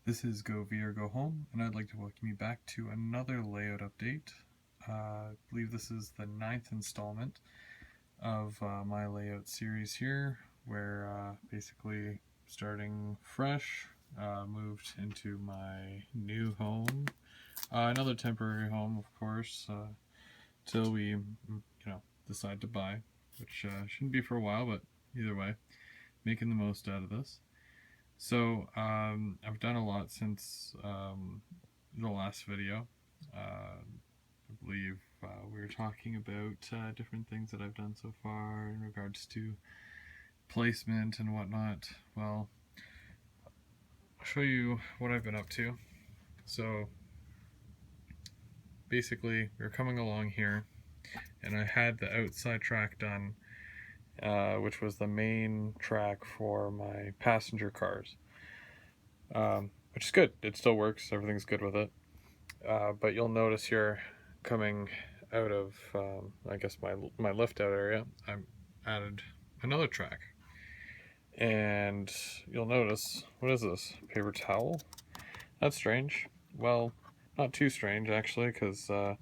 This is Go Via or Go Home, and I'd like to welcome you back to another layout update. I believe this is the 9th installment of my layout series here, where basically starting fresh, moved into my new home, another temporary home, of course, till we, decide to buy, which shouldn't be for a while, but either way, making the most out of this. So I've done a lot since the last video. I believe we were talking about different things that I've done so far in regards to placement and whatnot. Well, I'll show you what I've been up to. So basically, we were coming along here, and I had the outside track done, which was the main track for my passenger cars. Which is good. It still works. Everything's good with it. But you'll notice here, coming out of, I guess, my lift out area, I added another track. And you'll notice, what is this? Paper towel? That's strange. Well, not too strange, actually, because I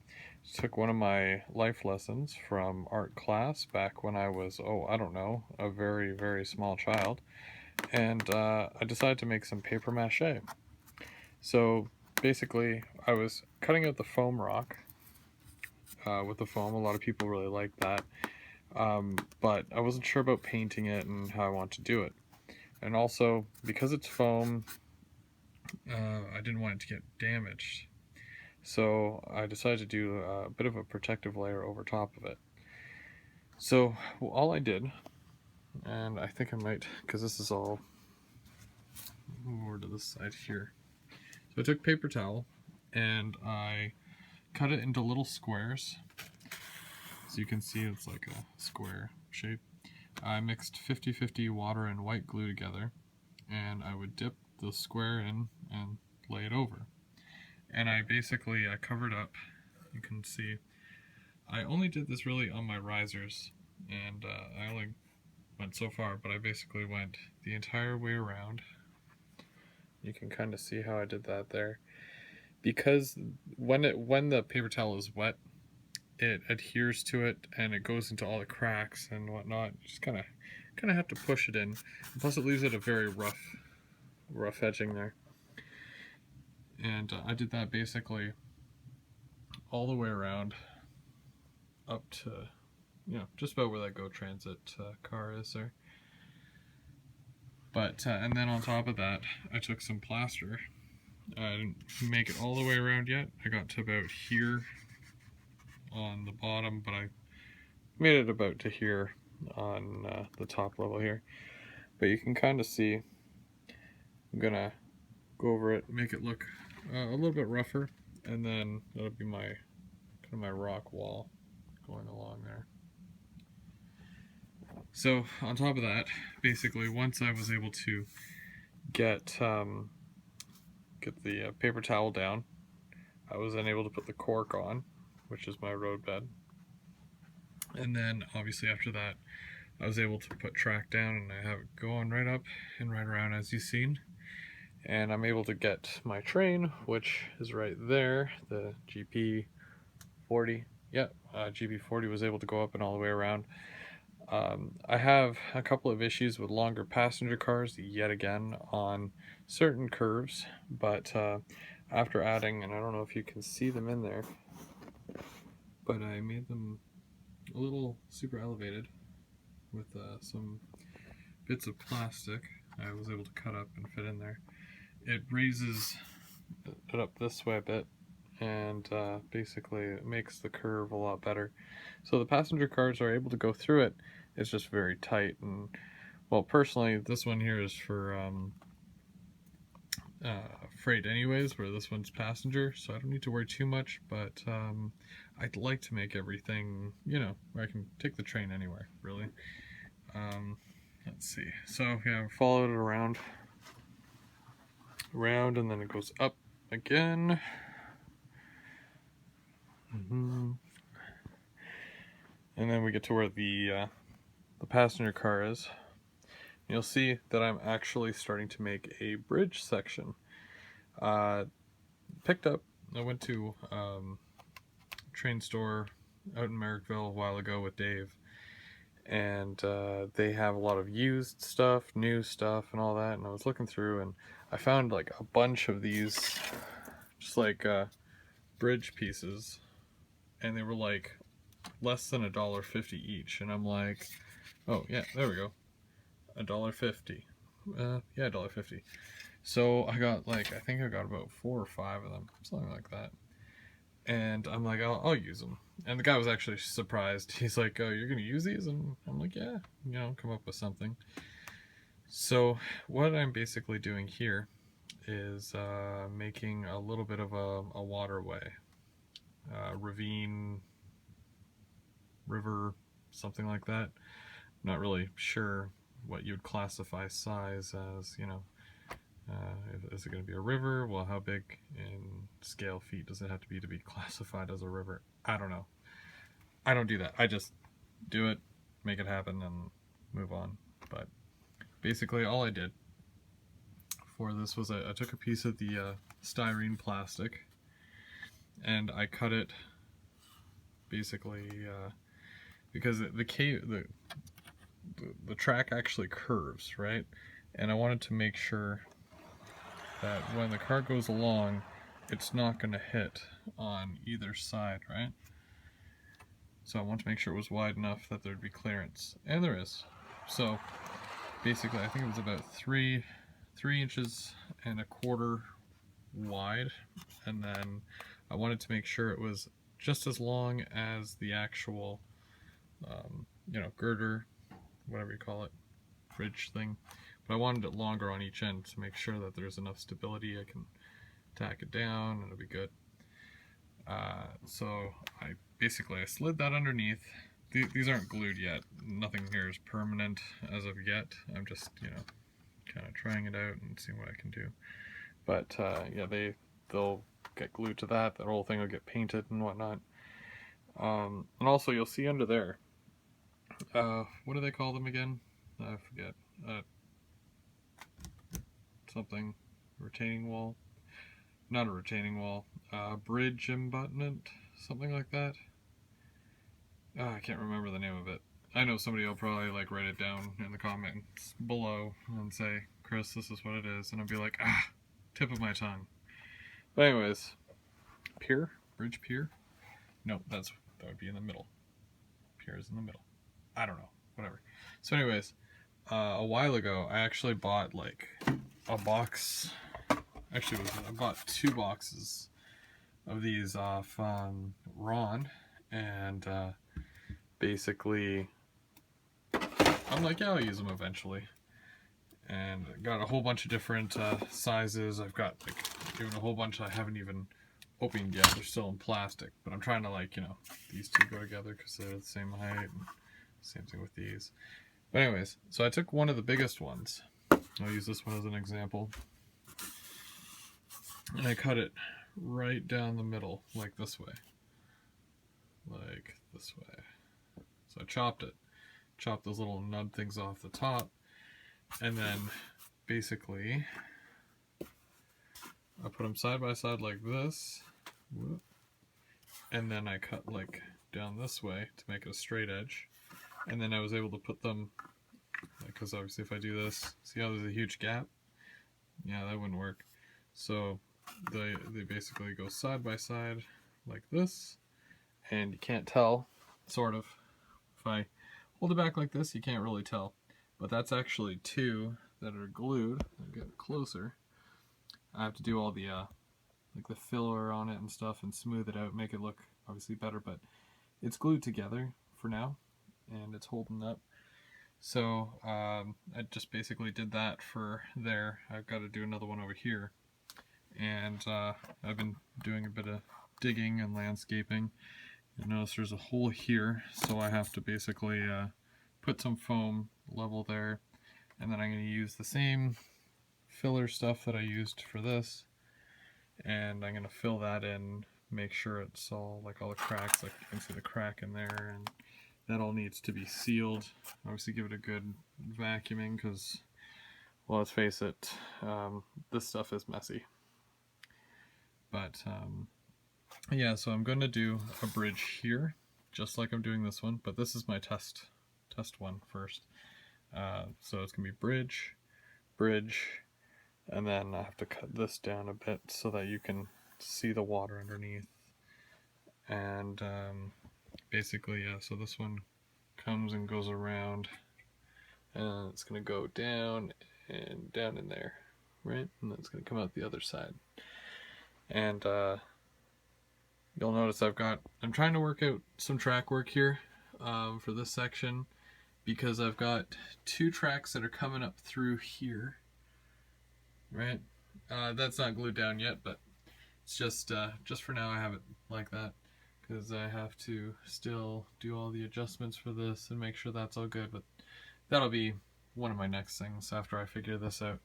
took one of my life lessons from art class back when I was, I don't know, a very, very small child. And I decided to make some paper mache. So basically, I was cutting out the foam rock with the foam. A lot of people really like that. But I wasn't sure about painting it and how I want to do it. And also, because it's foam, I didn't want it to get damaged. So I decided to do a bit of a protective layer over top of it. So all I did, and I think I might, because this is all, move over to this side here. So I took paper towel and I cut it into little squares. So you can see it's like a square shape. I mixed 50-50 water and white glue together, and I would dip the square in and lay it over. And I basically covered up, you can see, I only did this really on my risers, and I only went so far, but I basically went the entire way around. You can kind of see how I did that there. Because when the paper towel is wet, it adheres to it and it goes into all the cracks and whatnot. You just kind of have to push it in. Plus, it leaves it a very rough edging there. And I did that basically all the way around up to, just about where that Go Transit car is there. But and then on top of that, I took some plaster. I didn't make it all the way around yet. I got to about here on the bottom, but I made it about to here on the top level here. But you can kind of see, I'm gonna go over it, make it look a little bit rougher, and then that'll be my kind of my rock wall going along there. So on top of that, basically once I was able to get the paper towel down, I was then able to put the cork on, which is my road bed. And then obviously after that, I was able to put track down, and I have it going right up and right around as you've seen. And I'm able to get my train, which is right there, the GP40. Yeah, GP40 was able to go up and all the way around. I have a couple of issues with longer passenger cars yet again on certain curves, but after adding, and I don't know if you can see them in there, but I made them a little super elevated with some bits of plastic I was able to cut up and fit in there. It raises it up this way a bit, and basically it makes the curve a lot better. So the passenger cars are able to go through it. It's just very tight, and well, personally, this one here is for freight anyways, where this one's passenger, so I don't need to worry too much, but I'd like to make everything, where I can take the train anywhere, really. Let's see. So yeah, follow it around, and then it goes up again. And then we get to where the passenger car is. You'll see that I'm actually starting to make a bridge section. Picked up, I went to train store out in Merrickville a while ago with Dave, and they have a lot of used stuff, new stuff, and all that. And I was looking through, and I found like a bunch of these, just like bridge pieces, and they were like less than $1.50 each. And I'm like, oh yeah, there we go, $1.50. Yeah, $1.50. So I got like, I think I got about 4 or 5 of them, something like that. And I'm like, I'll use them. And the guy was actually surprised. He's like, oh, you're gonna use these? And I'm like, yeah, come up with something. So what I'm basically doing here is making a little bit of a waterway, ravine, river, something like that. I'm not really sure what you'd classify size as, is it going to be a river? Well, how big in scale feet does it have to be classified as a river? I don't know. I don't do that. I just do it, make it happen, and move on. But basically all I did for this was I took a piece of the styrene plastic and I cut it basically because the track actually curves, right? And I wanted to make sure that when the car goes along, it's not going to hit on either side, right? So I want to make sure it was wide enough that there'd be clearance, and there is. So basically, I think it was about 3 inches and a quarter wide, and then I wanted to make sure it was just as long as the actual, girder, whatever you call it, bridge thing. But I wanted it longer on each end to make sure that there's enough stability. I can tack it down and it'll be good. So I slid that underneath. These aren't glued yet. Nothing here is permanent as of yet. I'm just, kind of trying it out and seeing what I can do. But yeah, they'll get glued to that. That whole thing will get painted and whatnot. And also you'll see under there, what do they call them again? I forget. Something, retaining wall. Not a retaining wall. Bridge embutment, something like that. I can't remember the name of it. I know somebody will probably like write it down in the comments below and say, Chris, this is what it is, and I'll be like, tip of my tongue. But anyways, pier, bridge pier. No, that would be in the middle. Pier is in the middle. I don't know, whatever. So anyways, a while ago, I actually bought like a box. Actually, I bought 2 boxes of these off Ron, and basically I'm like, yeah, I'll use them eventually. And got a whole bunch of different sizes. I've got like even a whole bunch I haven't even opened yet. They're still in plastic, but I'm trying to like, these two go together because they're the same height. And same thing with these. But anyways, so I took one of the biggest ones. I'll use this one as an example. And I cut it right down the middle, like this way. Like this way. So I chopped it. Chopped those little nub things off the top. And then basically I put them side by side like this. And then I cut like down this way to make it a straight edge. And then I was able to put them, because obviously if I do this, see how there's a huge gap? Yeah, that wouldn't work. So they basically go side by side like this, and you can't tell, sort of. If I hold it back like this, you can't really tell. But that's actually 2 that are glued. I'll get closer. I have to do all the like the filler on it and stuff and smooth it out, make it look obviously better, but it's glued together for now and it's holding up. So I just basically did that for there. I've got to do another one over here, and I've been doing a bit of digging and landscaping. You notice there's a hole here, so I have to basically put some foam level there, and then I'm going to use the same filler stuff that I used for this, and I'm going to fill that in, make sure it's all like all the cracks, like you can see the crack in there, and that all needs to be sealed. Obviously give it a good vacuuming because, well, let's face it, this stuff is messy. But yeah, so I'm going to do a bridge here, just like I'm doing this one, but this is my test one first. So it's going to be bridge, bridge, and then I have to cut this down a bit so that you can see the water underneath. And basically, yeah, so this one comes and goes around, and it's going to go down and down in there, right? And then it's going to come out the other side. And you'll notice I'm trying to work out some track work here for this section, because I've got 2 tracks that are coming up through here, right? That's not glued down yet, but it's just for now I have it like that, because I have to still do all the adjustments for this and make sure that's all good, but that'll be one of my next things after I figure this out,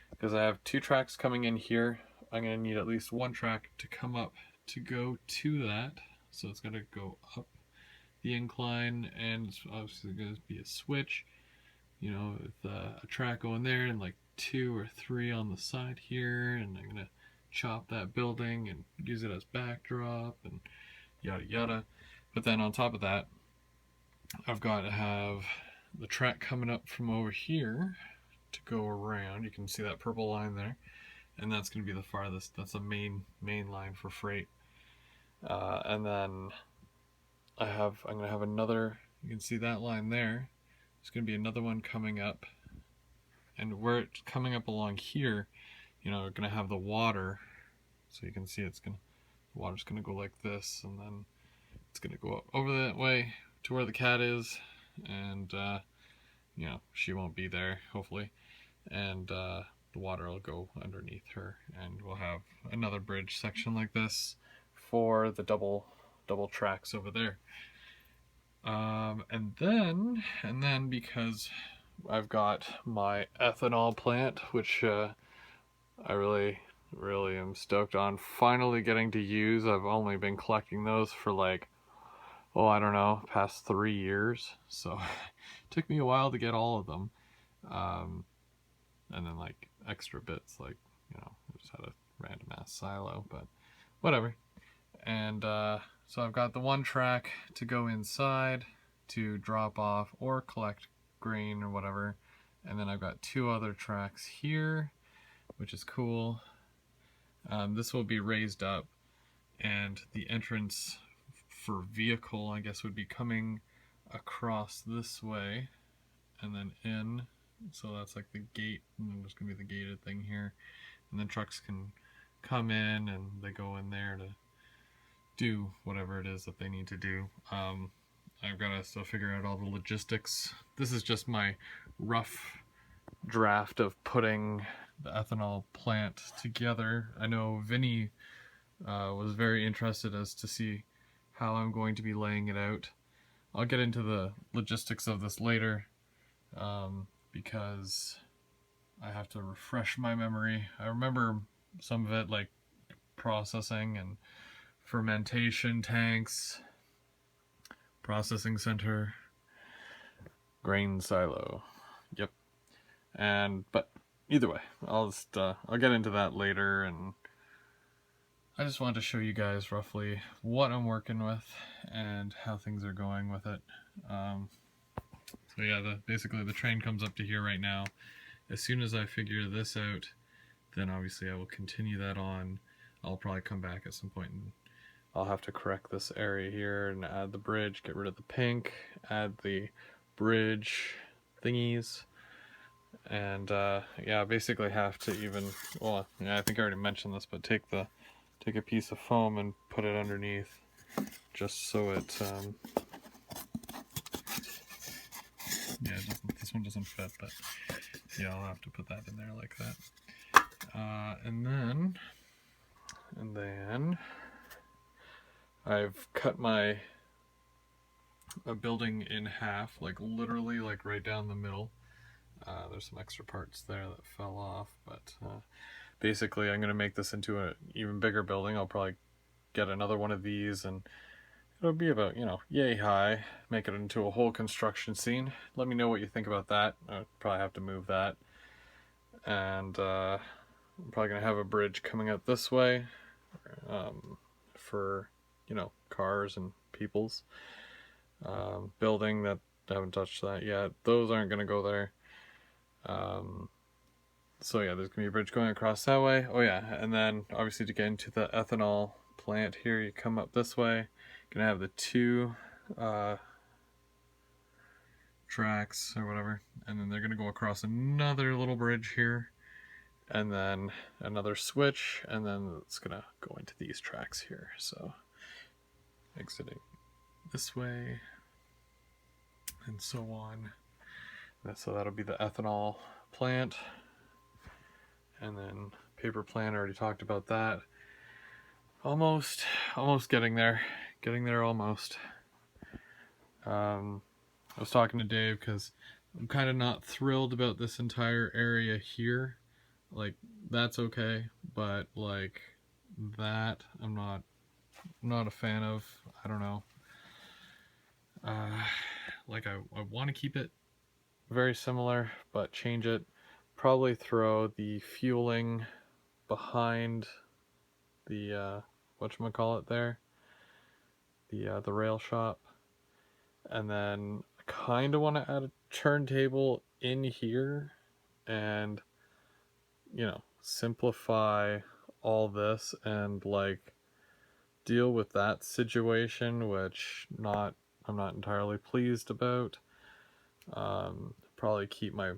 because I have 2 tracks coming in here. I'm going to need at least 1 track to come up to go to that, so it's going to go up the incline, and it's obviously going to be a switch, you know, with a track going there and like 2 or 3 on the side here, and I'm going to chop that building and use it as backdrop and yada yada. But then on top of that, I've got to have the track coming up from over here to go around. You can see that purple line there, and that's going to be the farthest. That's the main line for freight. And then I'm going to have another, you can see that line there. There's going to be another one coming up, and where it's coming up along here, you know, we're going to have the water, so you can see the water's going to go like this, and then it's going to go up over that way to where the cat is, and you know, she won't be there, hopefully, and the water will go underneath her, and we'll have another bridge section like this for the double tracks over there. And then because I've got my ethanol plant, which I really am stoked on finally getting to use. I've only been collecting those for like, oh, I don't know, past 3 years, so it took me a while to get all of them. And then like extra bits, like, you know, I just had a random ass silo, but whatever. And so I've got the 1 track to go inside to drop off or collect grain or whatever, and then I've got 2 other tracks here, which is cool. This will be raised up, and the entrance for vehicle, I guess, would be coming across this way and then in, so that's like the gate, and then there's gonna be the gated thing here, and then trucks can come in and they go in there to do whatever it is that they need to do. I've got to still figure out all the logistics. This is just my rough draft of putting the ethanol plant together. I know Vinny was very interested as to see how I'm going to be laying it out. I'll get into the logistics of this later, because I have to refresh my memory. I remember some of it, like processing and fermentation tanks, processing center, grain silo. Yep. But either way, I'll get into that later, and I just wanted to show you guys roughly what I'm working with and how things are going with it. So yeah, basically the train comes up to here right now. As soon as I figure this out, then obviously I will continue that on. I'll probably come back at some point and I'll have to correct this area here and add the bridge, get rid of the pink, add the bridge thingies, and yeah, basically have to even, well, yeah, I think I already mentioned this, but take a piece of foam and put it underneath, just so it, yeah, this one doesn't fit, but yeah, I'll have to put that in there like that. And then I've cut my building in half, like literally like right down the middle. There's some extra parts there that fell off, but basically I'm going to make this into an even bigger building. I'll probably get another one of these, and it'll be about, you know, yay high, make it into a whole construction scene. Let me know what you think about that. I'll probably have to move that. And I'm probably going to have a bridge coming out this way, for, you know, cars and people's. Building that, I haven't touched that yet. Those aren't going to go there. So yeah, there's going to be a bridge going across that way. Oh yeah, and then obviously to get into the ethanol plant here, you come up this way. Gonna have the two tracks or whatever, and then they're gonna go across another little bridge here, and then another switch, and then it's gonna go into these tracks here. So exiting this way and so on. And so that'll be the ethanol plant, and then paper plant, already talked about that. Almost getting there almost. I was talking to Dave because I'm kind of not thrilled about this entire area here. Like, that's okay, but like that I'm not a fan of. I don't know. Like I want to keep it very similar, but change it. Probably throw the fueling behind the whatchamacallit there, the rail shop, and then I kind of want to add a turntable in here, and you know, simplify all this and like deal with that situation, which I'm not entirely pleased about. Probably keep my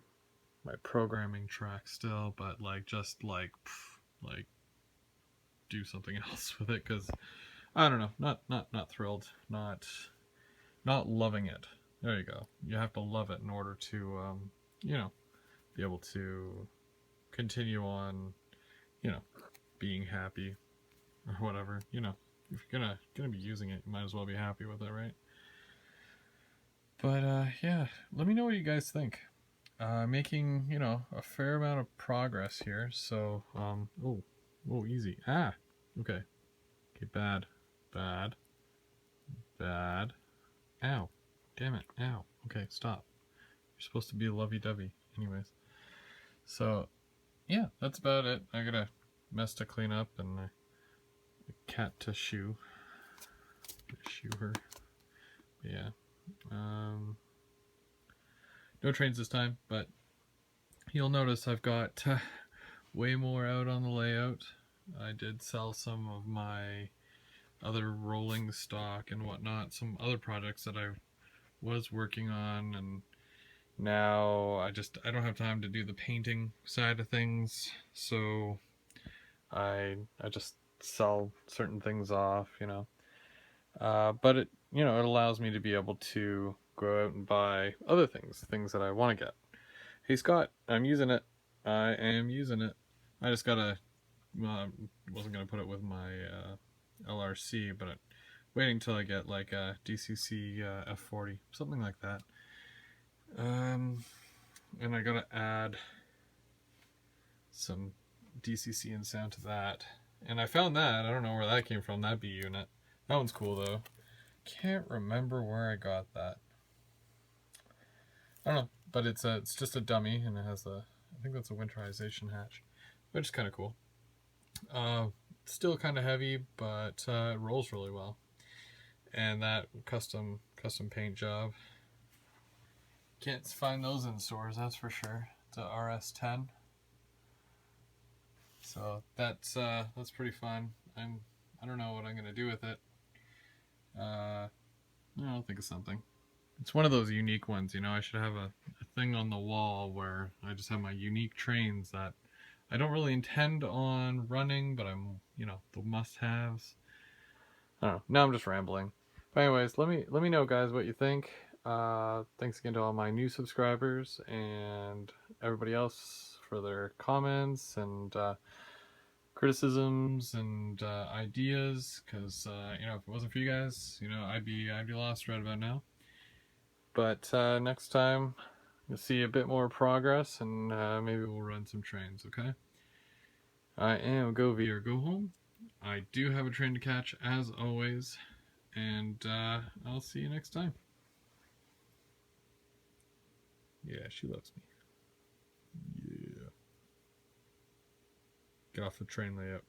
programming track still, but like just like do something else with it, because I don't know, not thrilled, not loving it. There you go. You have to love it in order to you know, be able to continue on, you know, being happy or whatever. You know, if you're gonna be using it, you might as well be happy with it, right? But yeah, let me know what you guys think. Making, you know, a fair amount of progress here. So oh, easy. Okay, bad. Ow, damn it. Ow. Okay, stop. You're supposed to be lovey-dovey. Anyways, so yeah, that's about it. I got a mess to clean up and a cat to shoe her. But yeah, no trains this time, but you'll notice I've got way more out on the layout. I did sell some of my other rolling stock and whatnot, some other projects that I was working on, and now I don't have time to do the painting side of things, so I just sell certain things off, you know. But it, you know, it allows me to be able to go out and buy other things that I want to get. Hey Scott, I'm using it. I am using it. I just gotta. Well, I wasn't gonna put it with my LRC, but waiting till I get like a DCC F40, something like that. And I gotta add some DCC and sound to that. And I found that. I don't know where that came from. That B unit. That one's cool though. Can't remember where I got that. I don't know, but it's just a dummy, and it has I think that's a winterization hatch, which is kind of cool. Still kind of heavy, but it rolls really well. And that custom paint job, can't find those in stores, that's for sure. It's a RS10. So that's pretty fun. I don't know what I'm gonna do with it. I'll think of something. It's one of those unique ones, you know. I should have a thing on the wall where I just have my unique trains that I don't really intend on running, but I'm, you know, the must-haves. I don't know. Now I'm just rambling. But anyways, let me know, guys, what you think. Thanks again to all my new subscribers and everybody else for their comments and criticisms and ideas. Because you know, if it wasn't for you guys, you know, I'd be lost right about now. But next time, you'll see a bit more progress, and maybe we'll run some trains. Okay. I am Go V or Go Home. I do have a train to catch, as always, and I'll see you next time. Yeah, she loves me. Yeah. Get off the train layout.